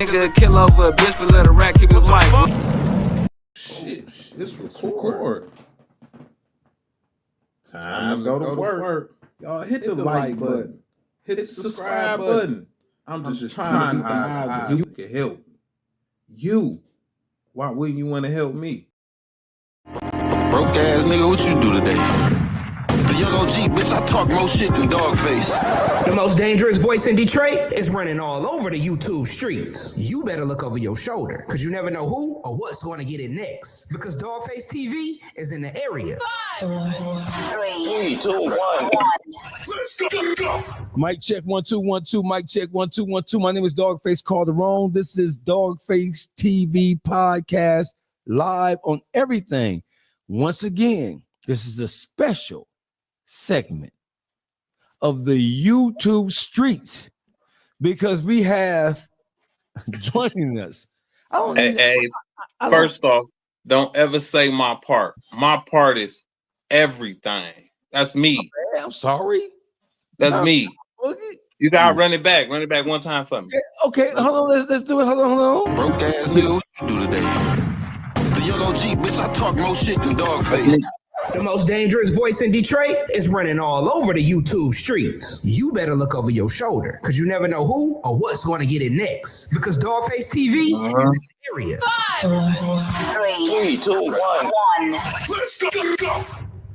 Nigga kill over a bitch, but let a rat keep his wife. Shit, it's record. Time to go to work. Y'all hit the like button. Hit the subscribe button. I'm just trying to be eyes you can help. You. Why wouldn't you want to help me? Broke ass nigga, what you do today? The young OG, bitch, I talk more shit than Dogface. The most dangerous voice in Detroit is running all over the YouTube streets. You better look over your shoulder, because you never know who or what's going to get it next. Because Dogface TV is in the area. 5, 4, 3, 2, 1. Let's go. Mic check 1 2 1 2. Mic check 1 2 1 2. My name is Dogface Calderon. This is Dogface TV podcast live on everything. Once again, this is a special segment of the YouTube streets because we have joining us. First off, don't ever say my part. My part is everything. That's me. Okay, I'm sorry. That's me. Okay. You gotta run it back. Run it back one time for me. Okay, hold on. Let's do it. Hold on. Broke ass nigga, what you do today? The young OG, bitch, I talk more shit than Dogface. The most dangerous voice in Detroit is running all over the YouTube streets. You better look over your shoulder, because you never know who or what's going to get it next. Because Dogface TV is in the area. 5, 4, 3, 2, 1. Let's go.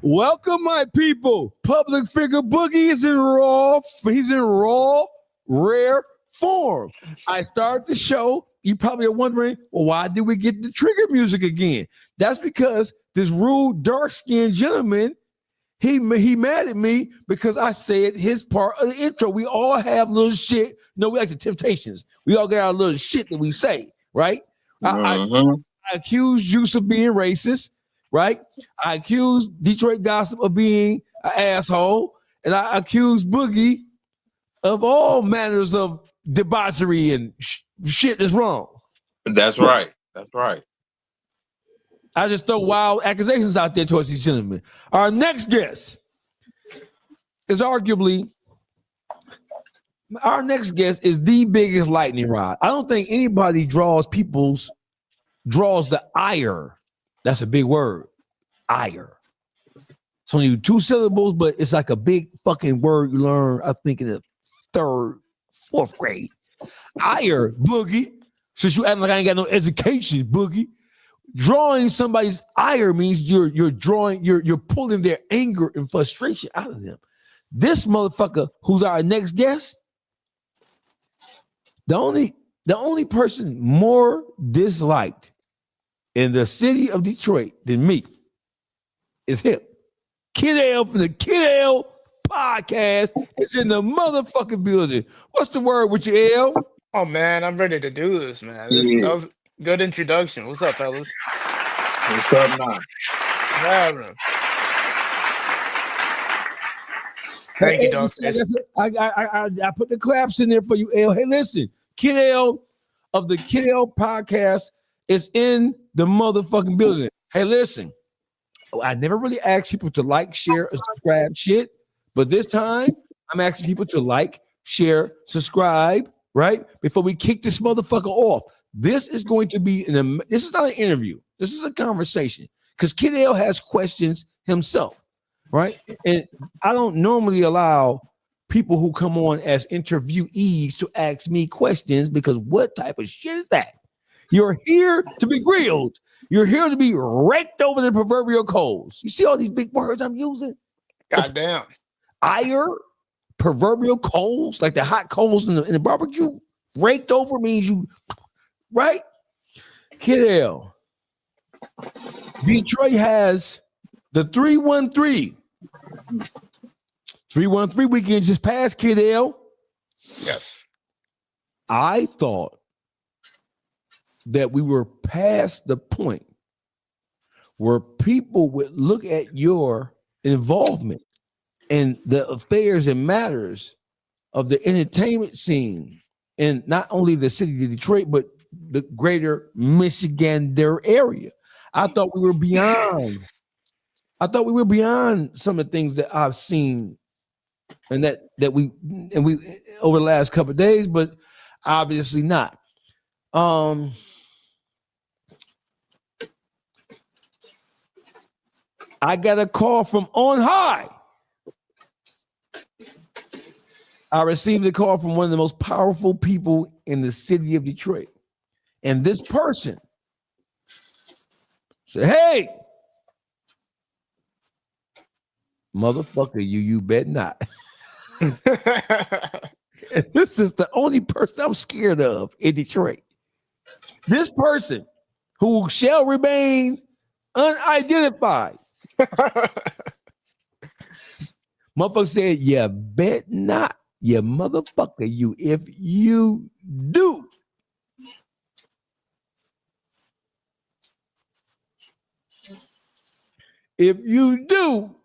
Welcome, my people. Public figure Boogie is in raw. He's in raw, rare form. I started the show. You probably are wondering, well, why did we get the trigger music again? That's because this rude, dark-skinned gentleman, he mad at me because I said his part of the intro. We all have little shit. No, we like the Temptations. We all got our little shit that we say, right? I accuse Juice of being racist, right? I accuse Detroit Gossip of being an asshole, and I accuse Boogie of all manners of debauchery and shit that's wrong. That's right. That's right. I just throw wild accusations out there towards these gentlemen. Our next guest is arguably, the biggest lightning rod. I don't think anybody draws the ire. That's a big word. Ire. It's only 2 syllables, but it's like a big fucking word you learn, I think, in the 3rd, 4th grade. Ire, Boogie. Since you acting like I ain't got no education, Boogie. Drawing somebody's ire means you're pulling their anger and frustration out of them. This motherfucker, who's our next guest, the only person more disliked in the city of Detroit than me is him. Kid L from the Kid L podcast is in the motherfucking building. What's the word with you, L? Oh man, I'm ready to do this, man. That was a good introduction. What's up, fellas? What's up now? Thank you, Dog. I put the claps in there for you, L. Hey, listen, Kid L of the Kid L podcast is in the motherfucking building. Hey, listen, I never really asked people to like, share, or subscribe shit, but this time I'm asking people to like, share, subscribe, right? Before we kick this motherfucker off. This is going to be this is not an interview. This is a conversation because Kid L has questions himself, right? And I don't normally allow people who come on as interviewees to ask me questions because what type of shit is that? You're here to be grilled. You're here to be raked over the proverbial coals. You see all these big words I'm using? Goddamn. Ire, proverbial coals, like the hot coals in the barbecue. Raked over means you, right? Kid L. Detroit has the 313. 313 weekend just passed, Kid L. Yes. I thought that we were past the point where people would look at your involvement in the affairs and matters of the entertainment scene in not only the city of Detroit, but the greater Michigan area. I thought we were beyond some of the things that I've seen and that we over the last couple of days, but obviously not. Um, I got a call from on high. I received a call from one of the most powerful people in the city of Detroit. And this person said, hey, motherfucker, you bet not. And this is the only person I'm scared of in Detroit. This person who shall remain unidentified. Motherfucker said, you bet not, you motherfucker, you. If you do,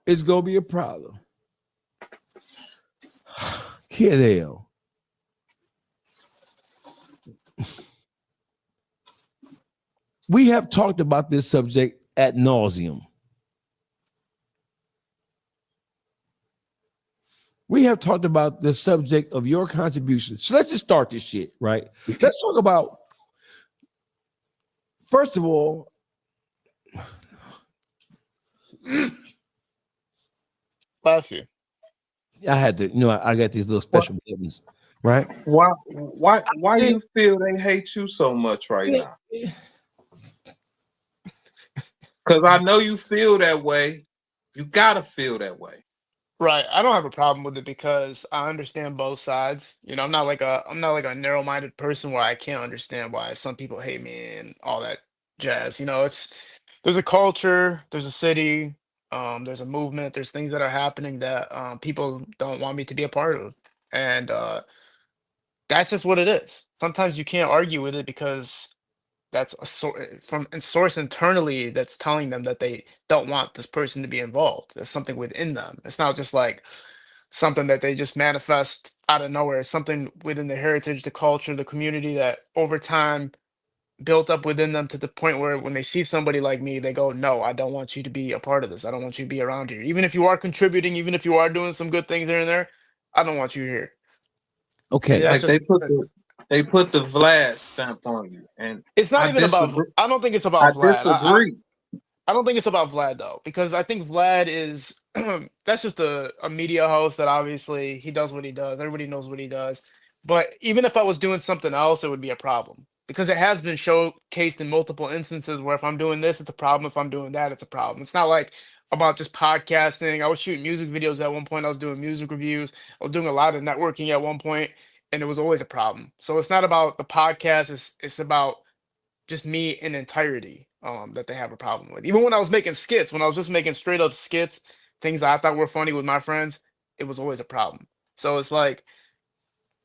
it's gonna be a problem. Kid L. We have talked about this subject ad nauseum. We have talked about the subject of your contribution. So let's just start this shit, right? Let's talk about, first of all, Bless you. I had to, I got these little special buttons, right? Why do you feel they hate you so much right now? Because I know you feel that way. You gotta feel that way. Right. I don't have a problem with it because I understand both sides. I'm not like a narrow-minded person where I can't understand why some people hate me and all that jazz. There's a culture, there's a city, there's a movement, there's things that are happening that people don't want me to be a part of. And that's just what it is. Sometimes you can't argue with it because that's a source internally that's telling them that they don't want this person to be involved. There's something within them. It's not just like something that they just manifest out of nowhere. It's something within the heritage, the culture, the community that over time built up within them to the point where when they see somebody like me, they go, no, I don't want you to be a part of this. I don't want you to be around here. Even if you are contributing, even if you are doing some good things here and there, I don't want you here. Okay. That's Like just, they put the Vlad stamp on you, and it's not I even about, disagree. I don't think it's I about Vlad. disagree. I don't think it's about Vlad though, because I think Vlad is that's just a media host that obviously he does what he does. Everybody knows what he does. But even if I was doing something else, it would be a problem because it has been showcased in multiple instances where if I'm doing this, it's a problem. If I'm doing that, it's a problem. It's not like about just podcasting. I was shooting music videos at one point. I was doing music reviews. I was doing a lot of networking at one point, and it was always a problem. So it's not about the podcast. It's about just me in entirety that they have a problem with. Even when I was making skits, when I was just making straight up skits, things that I thought were funny with my friends, it was always a problem. So it's like,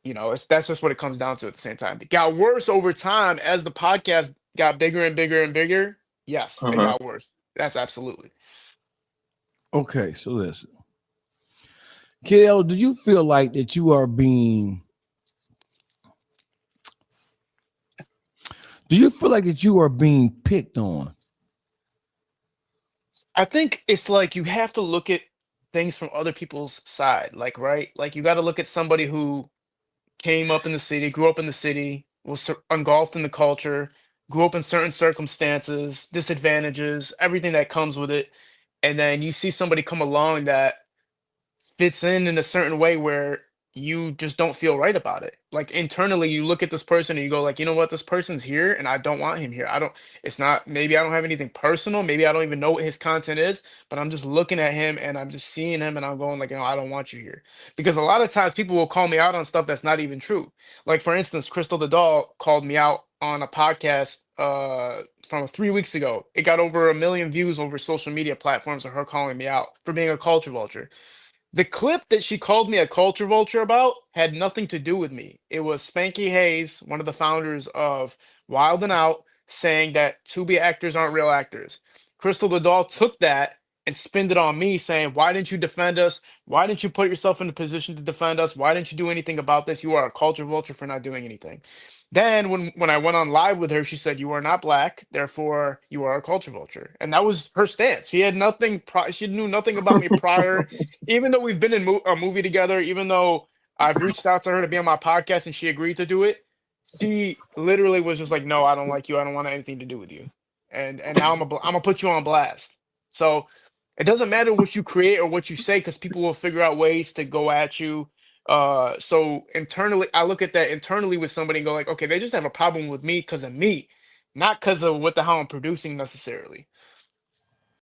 that's just what it comes down to at the same time. It got worse over time as the podcast got bigger and bigger and bigger. Yes, it got worse. That's absolutely. Okay, so listen. KL, do you feel like that you are being picked on? I think it's like you have to look at things from other people's side, like, right? Like you got to look at somebody who came up in the city, grew up in the city, was engulfed in the culture, grew up in certain circumstances, disadvantages, everything that comes with it. And then you see somebody come along that fits in a certain way where you just don't feel right about it. Like internally, you look at this person and you go like, you know what, this person's here and I don't want him here. It's not, maybe I don't have anything personal. Maybe I don't even know what his content is, but I'm just looking at him and I'm just seeing him and I'm going like, I don't want you here. Because a lot of times people will call me out on stuff that's not even true. Like for instance, Chrystal the doll called me out on a podcast from 3 weeks ago. It got over 1 million views over social media platforms of her calling me out for being a culture vulture. The clip that she called me a culture vulture about had nothing to do with me. It was Spanky Hayes, one of the founders of Wild and Out, saying that Tubi actors aren't real actors. Chrystal the doll took that and spinned it on me, saying, why didn't you defend us? Why didn't you put yourself in a position to defend us? Why didn't you do anything about this? You are a culture vulture for not doing anything. Then when I went on live with her, she said, you are not black, therefore you are a culture vulture. And that was her stance. She had nothing, she knew nothing about me prior. Even though we've been in a movie together, even though I've reached out to her to be on my podcast and she agreed to do it, She literally was just like, "No, I don't like you. I don't want anything to do with you." And now I'm gonna put you on blast. So it doesn't matter what you create or what you say, because people will figure out ways to go at you. So internally, I look at that internally with somebody and go like, okay, they just have a problem with me because of me, not because of what the hell I'm producing necessarily.